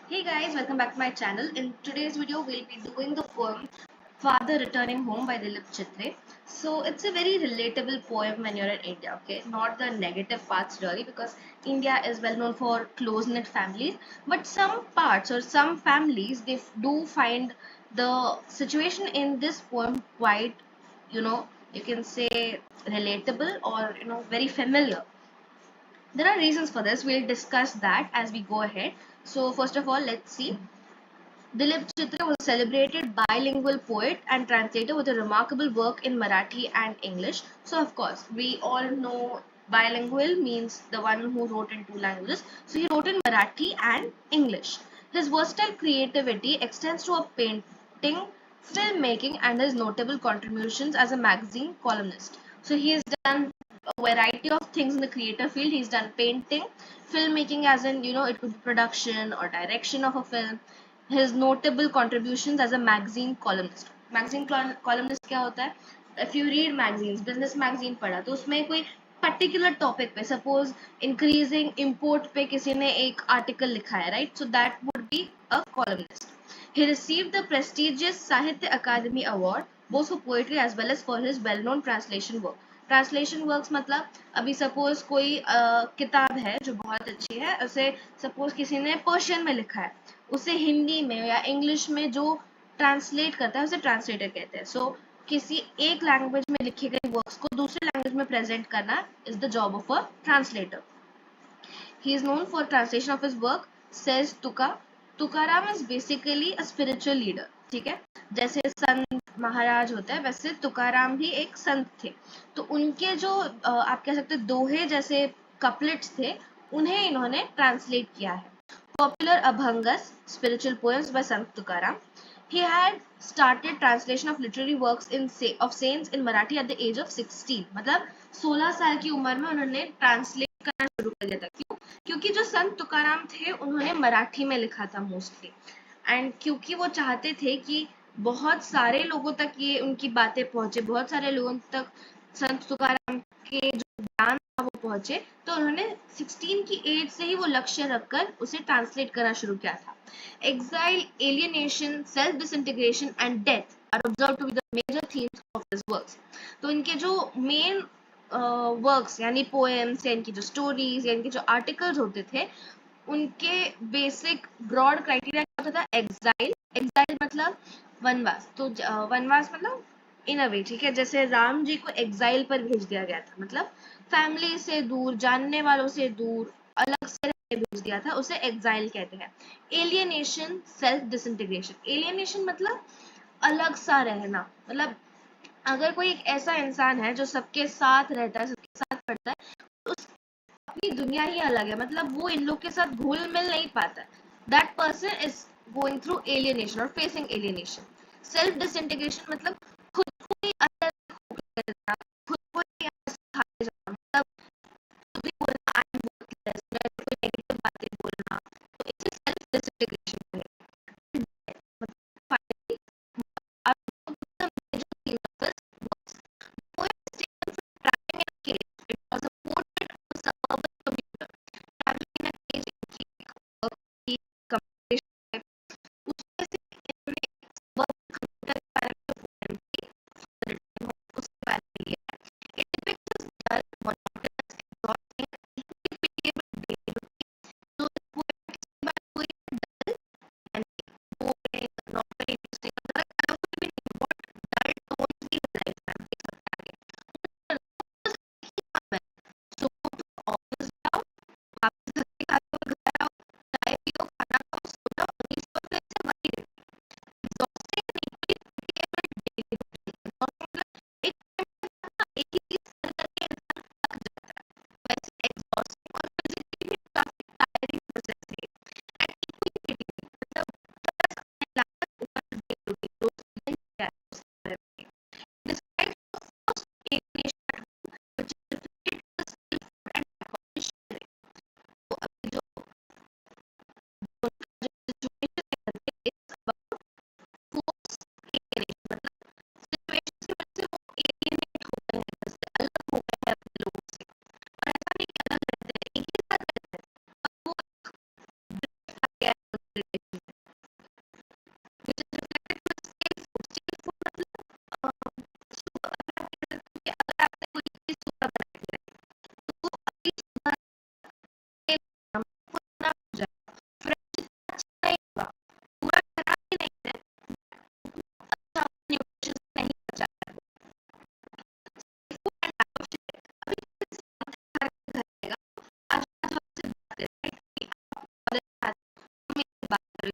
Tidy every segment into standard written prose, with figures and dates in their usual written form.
Hey guys, welcome back to my channel. In today's video, we'll be doing the poem Father Returning Home by Dilip Chitre. So it's a very relatable poem when you're in India, okay? Not the negative parts really, because India is well known for close-knit families, but some parts or some families do find the situation in this poem quite, you can say relatable or very familiar. There are reasons for this. We'll discuss that as we go ahead. So first of all, let's see. Dilip Chitra was a celebrated bilingual poet and translator with a remarkable work in Marathi and English. So, of course, we all know bilingual means the one who wrote in two languages. So, he wrote in Marathi and English. His versatile creativity extends to a painting, filmmaking, and his notable contributions as a magazine columnist. So, he has done a variety of things in the creative field. He's done painting, filmmaking, as in, it could be production or direction of a film. His notable contributions as a magazine columnist. Magazine columnist क्या होता है? If you read magazines, business magazine पढ़ा तो उसमें कोई particular topic पे suppose increasing import पे किसी ने एक article लिखा है, right? So that would be a columnist. He received the prestigious Sahitya Akademi Award both for poetry as well as for his well-known translation work. Translation works मतलब अभी suppose कोई किताब है जो बहुत अच्छी है, उसे सपोज किसी ने पर्शियन में लिखा है, उसे हिंदी में या इंग्लिश में जो ट्रांसलेट करता है उसे ट्रांसलेटर कहते हैं. सो किसी एक लैंग्वेज में लिखे गए वर्क्स को दूसरे लैंग्वेज में प्रेजेंट करना is the job of a translator. He is known for translation of his work, says Tuka. Tukaram is basically a spiritual leader. ठीक है, जैसे संत महाराज होता है वैसे तुकाराम भी एक संत थे. तो उनके जो आप कह सकते दोहे जैसे कपलेट्स थे उन्हें इन्होंने ट्रांसलेट किया है. Popular Abhangas, spiritual poems by Sant Tukaram. He had started translation of literary works of saints in Marathi at the age of 16. मतलब 16 साल की उम्र में उन्होंने ट्रांसलेट करना शुरू कर दिया था. क्यों? क्योंकि जो संत तुकाराम थे उन्होंने मराठी में लिखा था मोस्टली, एंड क्योंकि वो चाहते थे कि बहुत सारे लोगों तक ये उनकी बातें पहुंचे, बहुत सारे लोगों तक संत तुकाराम के जो ज्ञान था वो पहुंचे, तो उन्होंने 16 की एज से ही वो लक्ष्य रखकर उसे ट्रांसलेट करना शुरू किया था. Exile, alienation, self-disintegration and death are observed to be the major themes of his works. तो इनके जो मेन वर्क्स यानी पोएम्स या इनकी जो स्टोरीज या इनके जो आर्टिकल्स होते थे उनके बेसिक ब्रॉड क्राइटेरिया क्या होता था? एग्जाइल. एग्जाइल मतलब वनवास. तो वनवास मतलब इन अ वे, ठीक है, जैसे राम जी को एग्जाइल पर भेज दिया गया था, मतलब फैमिली से दूर, जानने वालों से दूर, अलग से भेज दिया था, उसे एग्जाइल कहते हैं. Alienation, self disintegration. एलियनेशन मतलब अलग सा रहना, मतलब अगर कोई एक ऐसा इंसान है जो सबके साथ रहता है, सबके साथ पढ़ता है, तो अपनी दुनिया ही अलग है, मतलब वो इन लोग के साथ घुल मिल नहीं पाता. That person is going through alienation और फेसिंग एलियनेशन. सेल्फ डिसइंटीग्रेशन मतलब खुद को ही अलग होकर रहना, खुद को ही खाए जाना, मतलब खुद ही बोलना आई एम वर्थलेस, मैं कोई नेगेटिव बातें बोलना, तो इसे सेल्फ डिसइंटीग्रेशन है. Finally, out of the major themes of his works, poet is taken from traveling in a cage. It was a portrait of a suburban commuter traveling in a cage in की competition. उसमें से इन्होंने suburban commuter के बारे में जो poem थी, उसके बारे में लिया है. It depicts his dull, monotonous, exhausting, and irreplaceable daily routine. तो इस poem के बाद कोई dull, which is related to stale food. Stale food मतलब कि अगर आपने कोई चीज सुबह बनाई है तो अभी सुबह stale पुराना हो जाएगा, फ्रेश अच्छा नहीं होगा, पूरा खराब भी नहीं है, अच्छा न्यूट्रिशन नहीं बचा है। फूड एंड अभी घर रहेगा, आज आज हमसे बात करें कि आप कॉलेज में आते हो, हम ये बात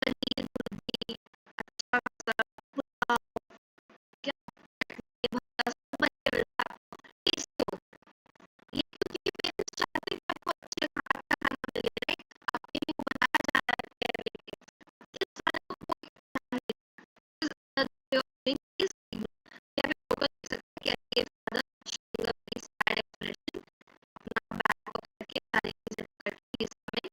पनीर, मुर्गी, अच्छा खासा पुलाव, क्या भरता सब बन के मिलता है आपको, टेस्टी होता है। ये क्योंकि पेरेंट्स चाहते हैं कि आपको अच्छे अच्छा खाना मिले, राइट? आपके लिए वो बनाया जा रहा है केयर लेके, इस वाले को कोई ध्यान नहीं देता। इस यहाँ पे फोटो देख सकते हैं कि father showing a very sad expression, अपना बैग करके सारी चीजें करके इस समय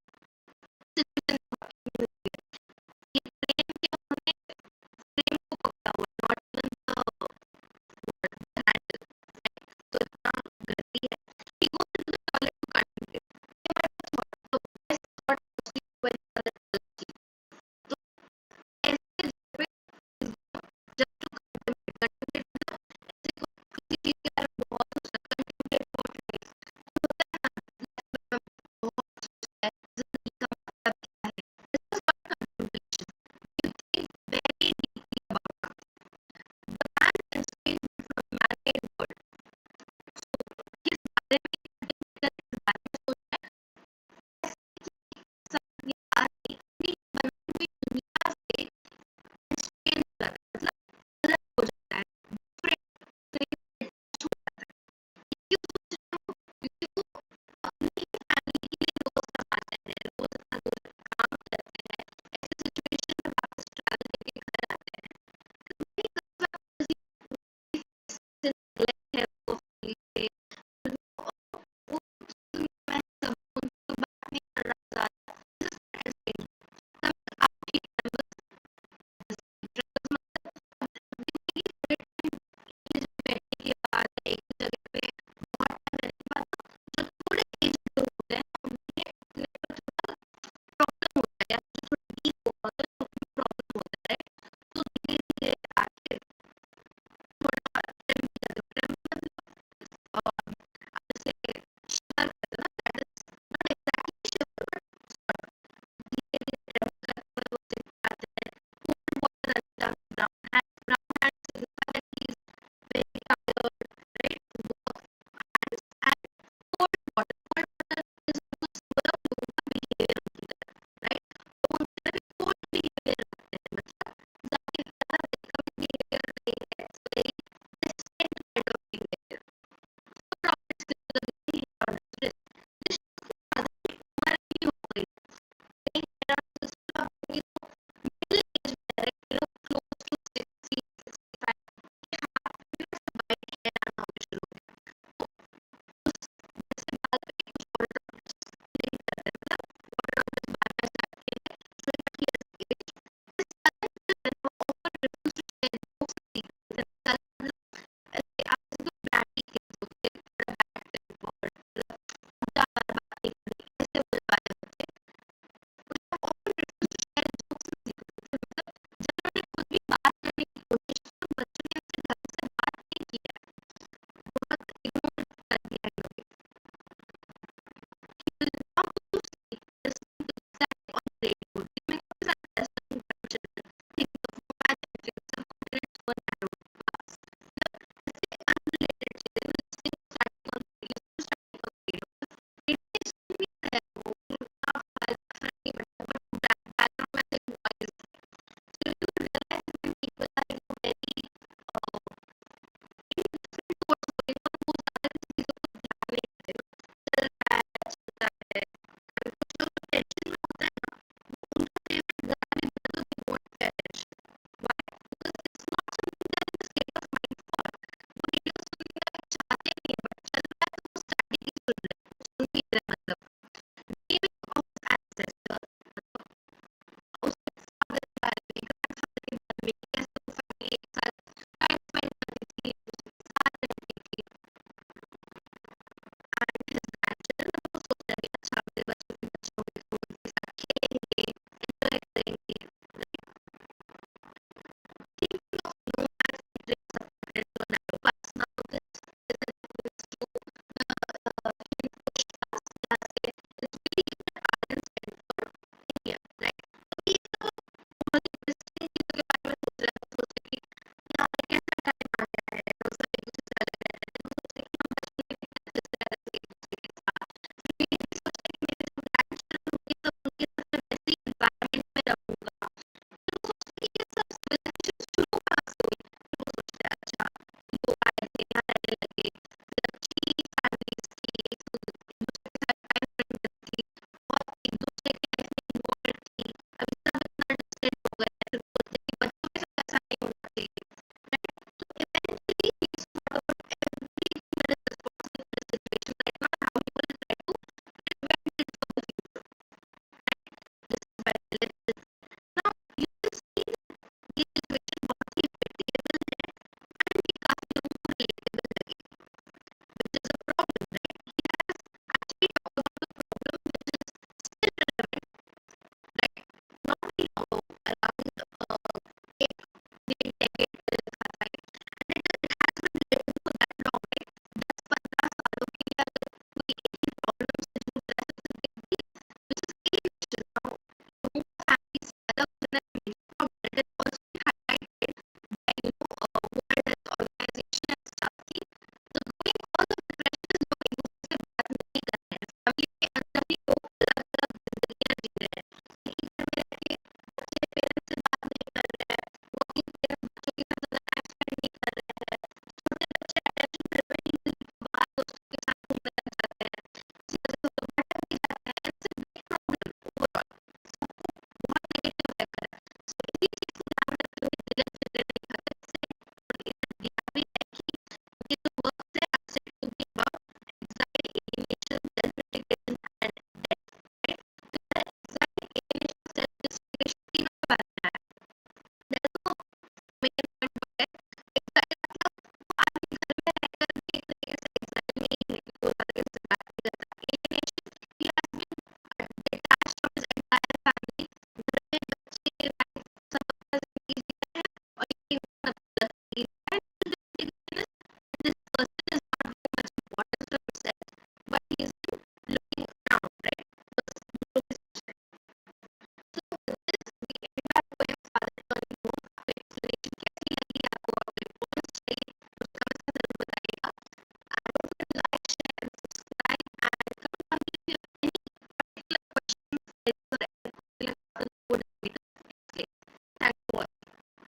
but he